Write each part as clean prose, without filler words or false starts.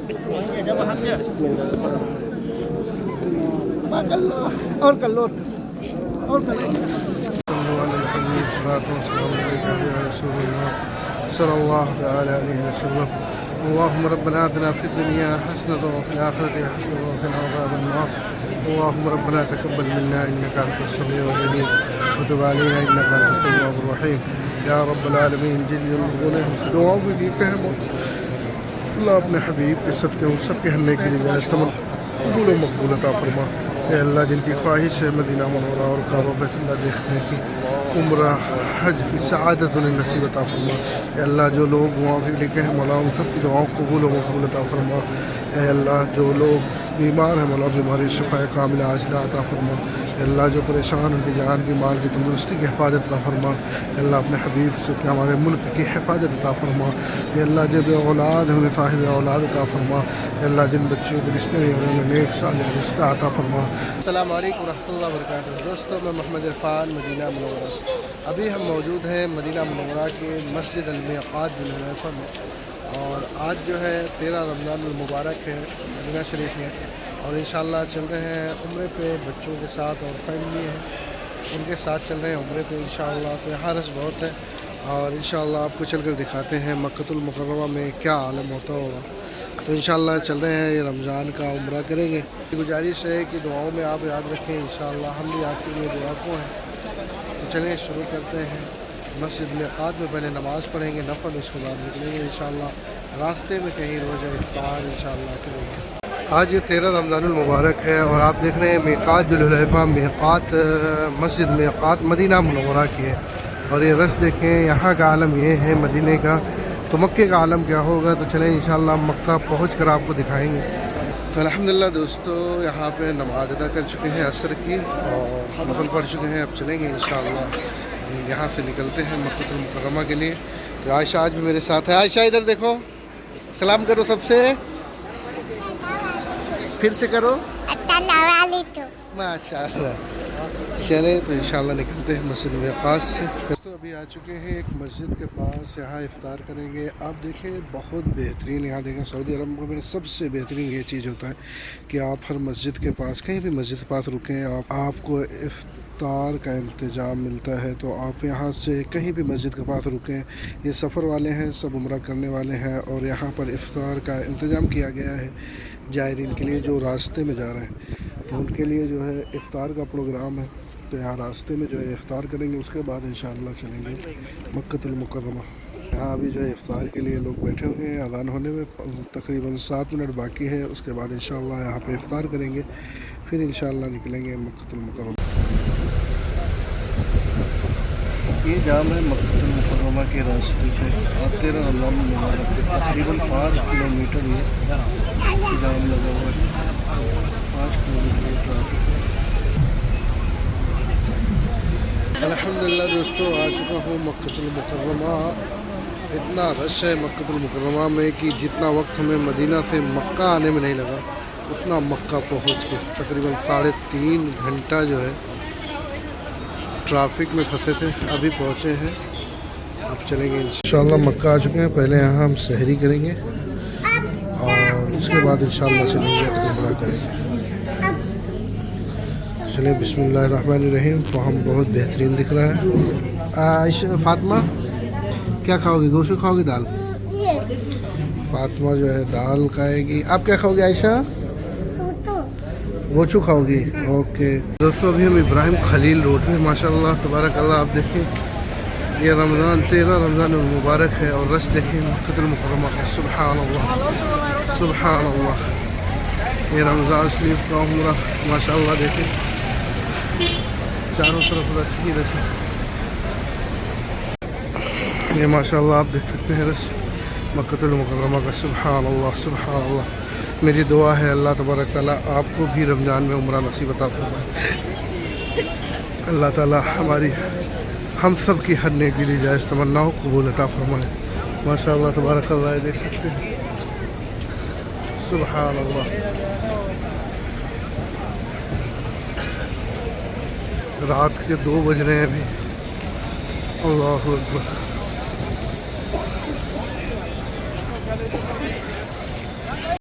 semuanya ada pahamnya. Makan lo. Or kalor. Or kalor. صلى الله تعالى عليه وسلم. اللهم ربنا آتنا في الدنيا حسنة وفي الآخرة حسنة وقنا عذاب النار. اللهم ربنا تقبل منا إنك أنت السميع العليم وتب علينا إنك أنت التواب الرحيم. یا رب العالمین جن لوگوں سے دعاؤں میں بھی کہم اللہ اپنے حبیب کے صدقے ان سب کے ہننے کے لیے استعمال قبول و مقبول عطا فرما. اے اللہ جن کی خواہش ہے مدینہ منورہ اور کعبہ بیت اللہ دیکھنے کی عمرہ حج کی سعادت انہیں نصیب عطا فرما. اے اللہ جو لوگ دعاؤں کے لیے کہیں مولا ان سب کی دعاؤں قبول و مقبول عطا فرما. اے اللہ جو لوگ بیمار ہیں مولا بیماری شفا کاملہ عاجلہ عطا فرما. اے اللہ جو پریشان ان کی جان کی مال کی تندرستی کی حفاظت عطا فرما. اے اللہ اپنے حبیب سے کہ ہمارے ملک کی حفاظت عطا فرما. اے اللہ جو بے اولاد ہیں انہیں صاحب اولاد عطا فرما. اے اللہ جن بچوں کے رشتے نہیں انہیں نیک صالح رشتہ عطا فرما. السلام علیکم ورحمۃ اللہ وبرکاتہ. دوستوں میں محمد عرفان مدینہ منورہ سے. ابھی ہم موجود ہیں مدینہ منورہ کے مسجد المیقات بالحلیفہ میں اور آج جو ہے 13 رمضان المبارک ہے مدینہ شریف میں اور انشاءاللہ چل رہے ہیں عمرے پہ بچوں کے ساتھ اور فیملی ہے ان کے ساتھ چل رہے ہیں عمرے پہ انشاءاللہ. تو یہاں رش بہت ہے اور انشاءاللہ آپ کو چل کر دکھاتے ہیں مکۃ المکرمہ میں کیا عالم ہوتا ہوگا. تو انشاءاللہ چل رہے ہیں یہ رمضان کا عمرہ کریں گے. گزارش ہے کہ دعاؤں میں آپ یاد رکھیں انشاءاللہ ہم بھی آپ کے لیے دعا کو ہیں. تو چلیں شروع کرتے ہیں. مسجد میقات میں پہلے نماز پڑھیں گے نفل اس کے بعد نکلیں گے انشاءاللہ. راستے میں کہیں روزہ افطار انشاءاللہ کریں گے. آج یہ 13 رمضان المبارک ہے اور آپ دیکھ رہے ہیں میقات ذوالحلیفہ میقات مسجد میقات مدینہ منورہ کی ہے اور یہ رس دیکھیں یہاں کا عالم یہ ہے مدینے کا. تو مکے کا عالم کیا ہوگا. تو چلیں انشاءاللہ مکہ پہنچ کر آپ کو دکھائیں گے. تو الحمدللہ دوستو یہاں پہ نماز ادا کر چکے ہیں عصر کی اور نفل پڑھ چکے ہیں. اب چلیں گے انشاءاللہ یہاں سے نکلتے ہیں مکۃ المکرمہ کے لیے. تو عائشہ آج بھی میرے ساتھ ہے. عائشہ ادھر دیکھو سلام کرو سب سے. پھر سے کرو ماشاء اللہ. چلے تو انشاءاللہ نکلتے ہیں مسجد میقات سے. تو ابھی آ چکے ہیں ایک مسجد کے پاس یہاں افطار کریں گے. آپ دیکھیں بہت بہترین یہاں دیکھیں سعودی عرب میں سب سے بہترین یہ چیز ہوتا ہے کہ آپ ہر مسجد کے پاس کہیں بھی مسجد کے پاس رکیں آپ کو افطار کا انتظام ملتا ہے. تو آپ یہاں سے کہیں بھی مسجد کے پاس رکیں. یہ سفر والے ہیں سب عمرہ کرنے والے ہیں اور یہاں پر افطار کا انتظام کیا گیا ہے زائرین کے لیے جو راستے میں جا رہے ہیں. تو ان کے لیے جو ہے افطار کا پروگرام ہے. تو یہاں راستے میں جو ہے افطار کریں گے اس کے بعد انشاءاللہ چلیں گے مکۃ المکرمہ. یہاں ابھی جو ہے افطار کے لیے لوگ بیٹھے ہوئے ہیں. اذان ہونے میں تقریباً 7 منٹ باقی ہے. اس کے بعد انشاءاللہ یہاں پہ افطار کریں گے پھر انشاءاللہ نکلیں گے مکۃ المکرمہ. یہ جام ہے مکۃ المکرمہ کے راستے پہ. آپ 13 رمضان المبارک کے تقریباً 5 کلومیٹر میں جام لگا ہوا ہے. 5 کلومیٹر ٹرافک. الحمدللہ دوستو آ چکا ہوں مکۃ المکرمہ. اتنا رش ہے مکۃ المکرمہ میں کہ جتنا وقت ہمیں مدینہ سے مکہ آنے میں نہیں لگا اتنا مکہ پہنچ کے تقریباً 3.5 گھنٹہ جو ہے ٹرافک میں پھنسے تھے. ابھی پہنچے ہیں. اب چلیں گے انشاءاللہ مکہ آ چکے ہیں. پہلے یہاں ہم سحری کریں گے اور اس کے بعد انشاءاللہ چلیں گے عمرہ کریں گے. چلیں بسم اللہ الرحمن الرحیم. تو ہم بہت بہترین دکھ رہا ہے. عائشہ فاطمہ کیا کھاؤ گی گوشت کھاؤ گی دال. فاطمہ جو ہے دال کھائے گی. آپ کیا کھاؤ گی عائشہ. گوشت کھاؤ گی. اوکے دوستو ابھی ہم ابراہیم خلیل روڈ پہ ماشاءاللہ تبارک اللہ. آپ دیکھیں یہ رمضان 13 رمضان المبارک ہے اور رش دیکھیں مکۃ المکرمہ کا. سبحان اللہ سبحان اللہ. یہ رمضان شریف کا عمرہ ماشاءاللہ دیکھیں چاروں طرف رش ہی رش. یہ ماشاءاللہ آپ دیکھ سکتے ہیں رش مکۃ المکرمہ کا. سبحان اللہ سبحان اللہ. میری دعا ہے اللہ تبارک تعالیٰ آپ کو بھی رمضان میں عمرہ نصیب عطا فرمائے. اللہ تعالیٰ ہم سب کی ہر نیکی کی جائز تمناؤں قبول عطا فرمائے. ماشاءاللہ تبارک اللہ دیکھ سکتے ہیں. سبحان اللہ. رات کے 2 بج رہے ہیں ابھی. اللہ اکبر.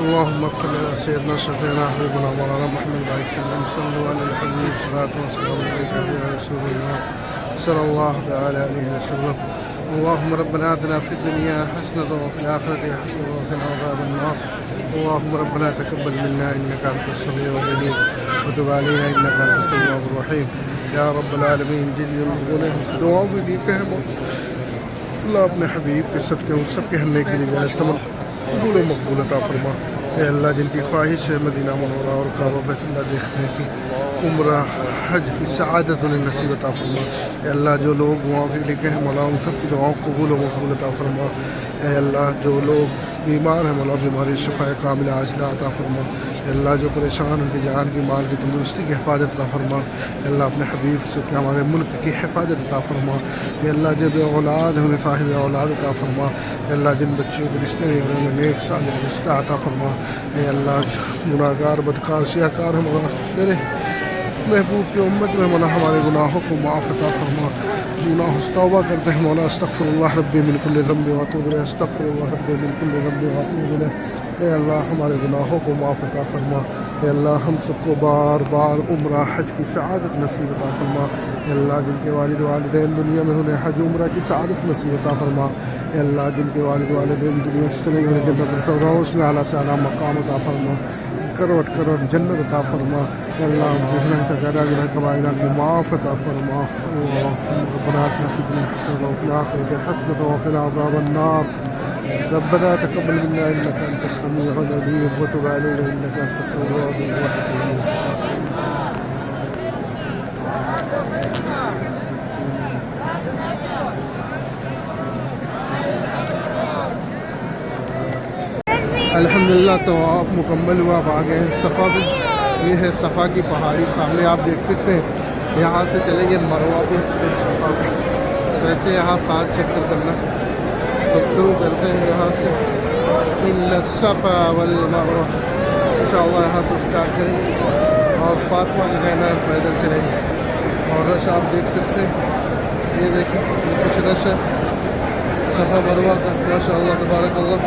اللهم صل على سيدنا شفيعنا حبيبنا مولانا محمد وعلى وسلم صلوا على الحبيب صلاة وسلام عليك يا رسول الله صلى الله تعالى عليه وسلم. اللهم ربنا آتنا في الدنيا حسنة وفي الآخرة حسنة وقنا عذاب النار. اللهم ربنا تقبل منا إنك أنت السميع العليم وتب علينا إنك أنت التواب الرحيم يا رب العالمين. جن لوگوں نے دعاؤں بھی دی کہ ہم اللہ اپنے حبیب کے صدقے ان سب کے ہننے کے لیے جائز قبول و مقبول عطا فرما. اے اللہ جن کی خواہش ہے مدینہ منورہ اور کعبہ بیت اللہ دیکھنے کی، عمرہ حج کی سعادت انہیں نصیب عطا فرما. اے اللہ جو لوگ دعاؤں کے لیے کہ مولا ان سب کی دعاؤں قبول و مقبول عطا فرما. اے اللہ جو لوگ بیمار ہیں مولا بیماری شفاء کاملہ عاجلہ عطا فرما. اے اللہ جو پریشان ان کی جان کی مال کی تندرستی کی حفاظت عطا فرما. اے اللہ اپنے حبیب سے ہمارے ملک کی حفاظت عطا فرما. اے اللہ جو بے اولاد ہیں انہیں صاحب اولاد عطا فرما. اے اللہ جن بچوں کے رشتے نہیں ہو رہے انہیں نیک صالح رشتہ عطا فرما. اے اللہ گناہگار بدکار سیاہ کار ہیں مولا تیرے محبوب کی امت میں مولا ہمارے گناہوں کو معاف عطا فرما. گناہ توبہ کرتے ہیں مولا استغفر اللہ ربی من کل ذنب واتوب الیہ، استغفر اللہ ربی من کل ذنب واتوب الیہ. اے اللہ ہمارے گناہوں کو معاف عطا فرما. اے اللہ ہم سب کو بار بار عمرہ حج کی سعادت نصیب عطا فرما. اے اللہ جن کے والد والدین دنیا میں انہیں حج عمرہ کی سعادت نصیب عطا فرما. اے اللہ جن کے والد والدین دنیا سے چلے گئے جنت الفردوس میں اعلیٰ سے اعلیٰ مقام عطا فرما. کروٹ کروٹ جنت عطا فرما. اے اللہ گناہ تغیرہ گناہ کبائرہ کی معاف عطا فرما. ربنا آتنا فی الدنیا حسنة وفی الآخرة حسنة وقنا عذاب النار. ربنا تقبل منا انك انت السميع العليم وتب علينا انك انت التواب الرحيم. الحمدللہ طواف مکمل ہوا. اب آگے ہیں صفا پہ. یہ ہے صفا کی پہاڑی سامنے آپ دیکھ سکتے ہیں. یہاں سے چلیں گے مروہ پہ پھر صفا پہ. ویسے یہاں 7 چکر کرنا. تو شروع کرتے ہیں یہاں سے ان الصفا والمروہ. انشاءاللہ یہاں سے اسٹارٹ کریں گے اور فاطمہ کا کہنا ہے پیدل چلیں گے. اور رش آپ دیکھ سکتے ہیں. یہ دیکھیں یہ کچھ رش ہے صفا مروہ کا. ماشاءاللہ تبارک اللہ.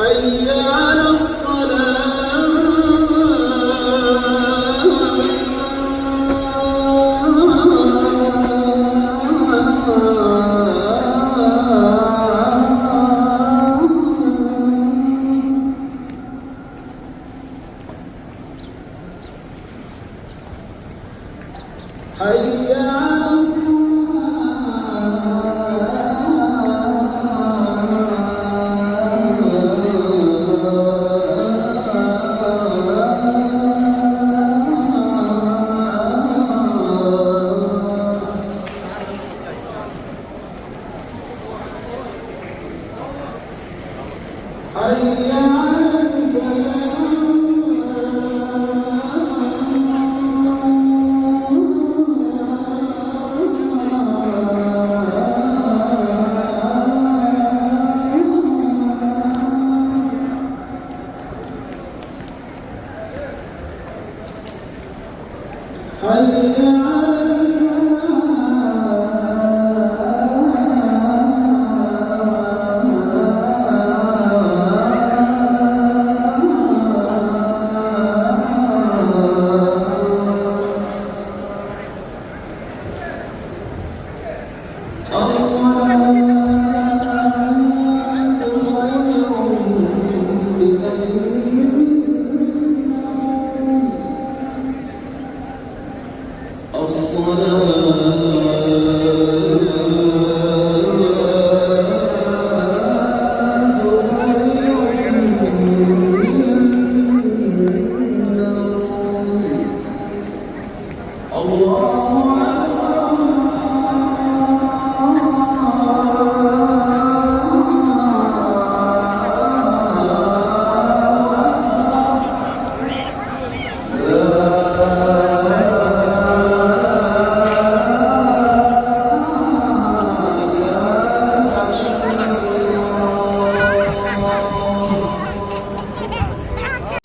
حي على حي على حي على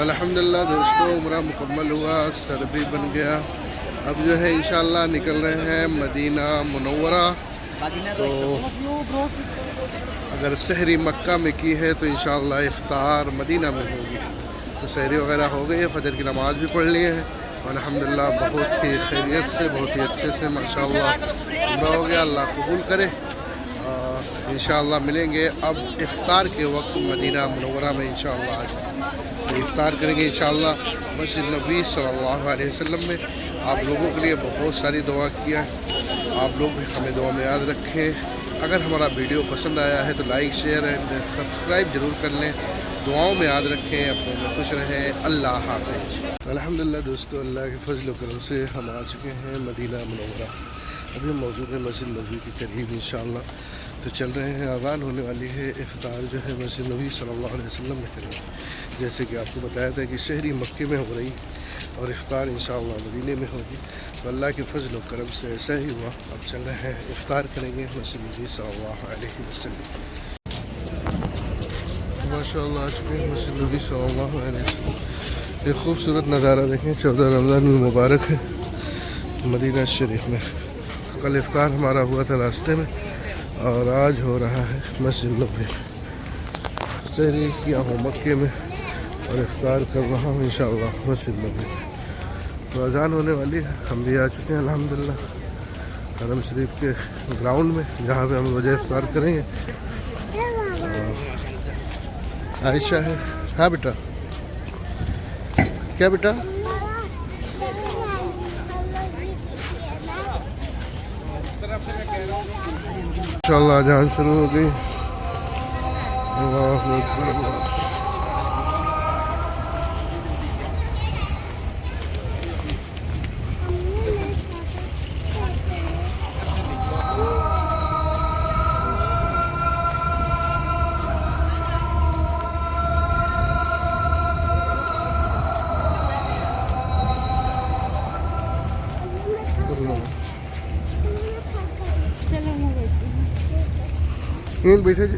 الحمدللہ دوستوں عمرہ مکمل ہوا، سر بھی بن گیا. اب جو ہے انشاءاللہ نکل رہے ہیں مدینہ منورہ. تو اگر سحری مکہ میں کی ہے تو انشاءاللہ افطار مدینہ میں ہوگی. تو سحری وغیرہ ہو گئی ہے، فجر کی نماز بھی پڑھ لی ہے. الحمدللہ بہت ہی خیریت سے، بہت ہی اچھے سے ماشاءاللہ عمرہ ہو گیا. اللہ قبول کرے. انشاءاللہ ملیں گے اب افطار کے وقت مدینہ منورہ میں انشاءاللہ. آج تو افطار کریں گے انشاءاللہ مسجد نبوی صلی اللہ علیہ وسلم میں. آپ لوگوں کے لیے بہت ساری دعا کیا ہے. آپ لوگ ہمیں دعا میں یاد رکھیں. اگر ہمارا ویڈیو پسند آیا ہے تو لائک شیئر اینڈ سبسکرائب ضرور کر لیں. دعاؤں میں یاد رکھیں. اپنے میں خوش رہیں. اللہ حافظ. الحمدللہ دوستو، اللہ کے فضل و کرم سے ہم آ چکے ہیں مدینہ منورہ. ابھی ہم موجود ہیں مسجد نبوی کے قریب انشاءاللہ. تو چل رہے ہیں، اذان ہونے والی ہے. افطار جو ہے مسجد نبوی صلی اللہ علیہ وسلم میں کریں. جیسے کہ آپ کو بتایا تھا کہ شہری مکے میں ہو رہی اور افطار انشاءاللہ مدینے میں ہوگی. تو اللہ کے فضل و کرم سے ایسا ہی ہوا. اب چل رہے ہیں افطار کریں گے مسجد نبوی صلی اللہ علیہ وسلم. ماشاءاللہ آ چکے ہیں مسجد نبوی صلی اللہ علیہ وسلم. ایک خوبصورت نظارہ دیکھیں. 14 رمضان میں مبارک ہے مدینہ شریف میں. کل افطار ہمارا ہوا تھا راستے میں اور آج ہو رہا ہے مسجد نبوی. سحری کیا ہوں مکے میں اور افطار کر رہا ہوں انشاءاللہ مسجد نبوی. تو اذان ہونے والی ہے. ہم بھی آ چکے ہیں الحمدللہ حرم شریف کے گراؤنڈ میں جہاں پہ ہم روزہ افطار کریں گے. عائشہ ہے. ہاں بیٹا. کیا بیٹا؟ انشاءاللہ اذان شروع ہو گئی. اللہ اکبر اللہ. بیٹھے جی.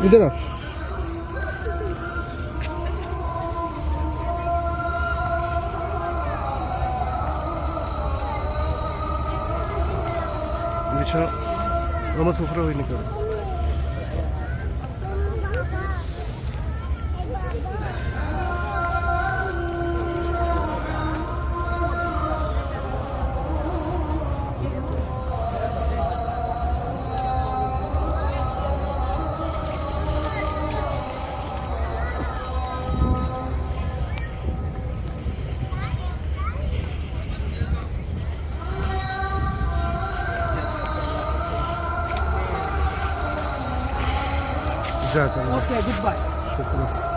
ادھر آپ بچھا اما سفرہ ہوئی نکل جزاک اللہ Okay, goodbye. شکریہ